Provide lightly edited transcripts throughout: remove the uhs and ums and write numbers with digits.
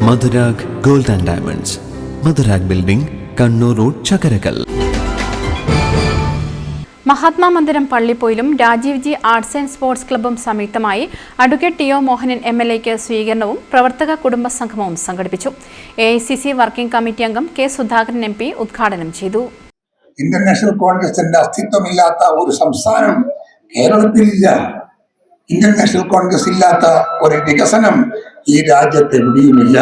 Madhurag gold and diamonds, Madhurag building, Kannur road, Chakkarakkal. Mahatma Mandiram പള്ളിപ്പോയിലും Rajeev ji arts and sports ക്ലബ്ബും സംയുക്തമായി അഡ്വക്കേറ്റ് ടി ഒ മോഹനൻ MLAക്ക് സ്വീകരണവും പ്രവർത്തക കുടുംബ സംഗമവും സംഘടിപ്പിച്ചു. AICC വർക്കിംഗ് കമ്മിറ്റി അംഗം K. സുധാകരൻ MP ഉദ്ഘാടനം ചെയ്തു. ഇന്ത്യൻ നാഷണൽ കോൺഗ്രസിന്റെ അസ്തിത്വമില്ലാത്ത ഒരു സംസ്ഥാനം കേരളത്തിലില്ല. ഇന്ത്യൻ നാഷണൽ കോൺഗ്രസ് ഇല്ലാത്ത ഒരു വികസനം ഈ രാജ്യത്ത് എവിടെയുമില്ല.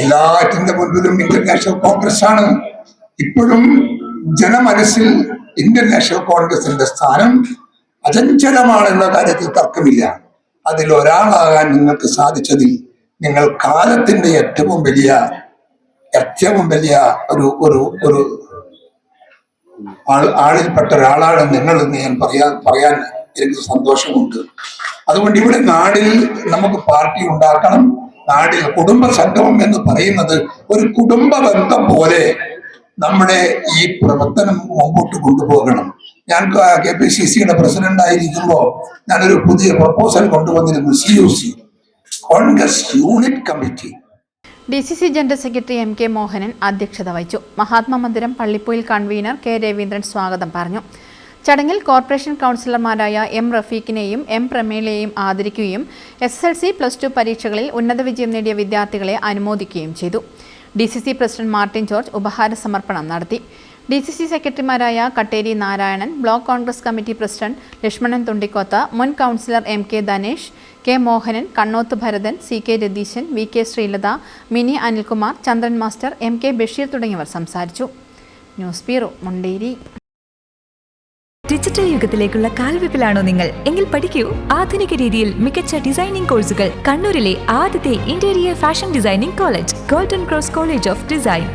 എല്ലാറ്റിന്റെ മുൻപിലും ഇന്ത്യൻ നാഷണൽ കോൺഗ്രസ് ആണ്. ഇപ്പോഴും ജനമനസ്സിൽ ഇന്ത്യൻ നാഷണൽ കോൺഗ്രസിന്റെ സ്ഥാനം അചഞ്ചലമാണെന്ന കാര്യത്തിൽ തർക്കമില്ല. അതിൽ ഒരാളാകാൻ നിങ്ങൾക്ക് സാധിച്ചതിൽ നിങ്ങൾ കാലത്തിന്റെ ഏറ്റവും വലിയ ഒരു ആളിൽപ്പെട്ട ഒരാളാണ് നിങ്ങൾ എന്ന് ഞാൻ പറയാൻ എനിക്ക് സന്തോഷമുണ്ട്. അതുകൊണ്ട് ഇവിടെ നാടിൽ നമുക്ക് പാർട്ടി ഉണ്ടാക്കണം. നാടിൽ കുടുംബ സംഗമം എന്ന് പറയുന്നത് ഒരു കുടുംബ ബന്ധം പോലെ നമ്മുടെ ഈ പ്രവർത്തനം മുമ്പോട്ട് കൊണ്ടുപോകണം. ഞാൻ KPCCയുടെ പ്രസിഡന്റ് ആയിരിക്കുമ്പോൾ ഞാനൊരു പുതിയ പ്രപ്പോസൽ കൊണ്ടുവന്നിരുന്നു. CUC, Congress unit committee. DCC general secretary MK Mohanan അധ്യക്ഷത വഹിച്ചു. മഹാത്മാ മന്ദിരം പള്ളിപ്പോയിൽ കൺവീനർ K. രവീന്ദ്രൻ സ്വാഗതം പറഞ്ഞു. ചടങ്ങിൽ കോർപ്പറേഷൻ കൗൺസിലർമാരായ M. റഫീഖിനെയും M. പ്രമേലയെയും ആദരിക്കുകയും SSLC, +2 പരീക്ഷകളിൽ ഉന്നത വിജയം നേടിയ വിദ്യാർത്ഥികളെ അനുമോദിക്കുകയും ചെയ്തു. DCC പ്രസിഡന്റ് മാർട്ടിൻ ജോർജ് ഉപഹാര സമർപ്പണം നടത്തി. DCC സെക്രട്ടറിമാരായ Katteri Narayanan, block Congress committee president Lakshmanan Thundikkoth, മുൻ councillor MK Dhanesh, K. Mohanan, Kannoth Bharathan, CK Ratheeshan, VK Sreelatha, Mini Anilkumar, Chandran master, MK Basheer തുടങ്ങിയവർ സംസാരിച്ചു. News bureau, Munderi. ഡിജിറ്റൽ യുഗത്തിലേക്കുള്ള കാൽവെപ്പിലാണോ നിങ്ങൾ? എങ്കിൽ പഠിക്കൂ ആധുനിക രീതിയിൽ മികച്ച ഡിസൈനിംഗ് കോഴ്സുകൾ. കണ്ണൂരിലെ ആദ്യത്തെ interior fashion designing college, golden cross college of design.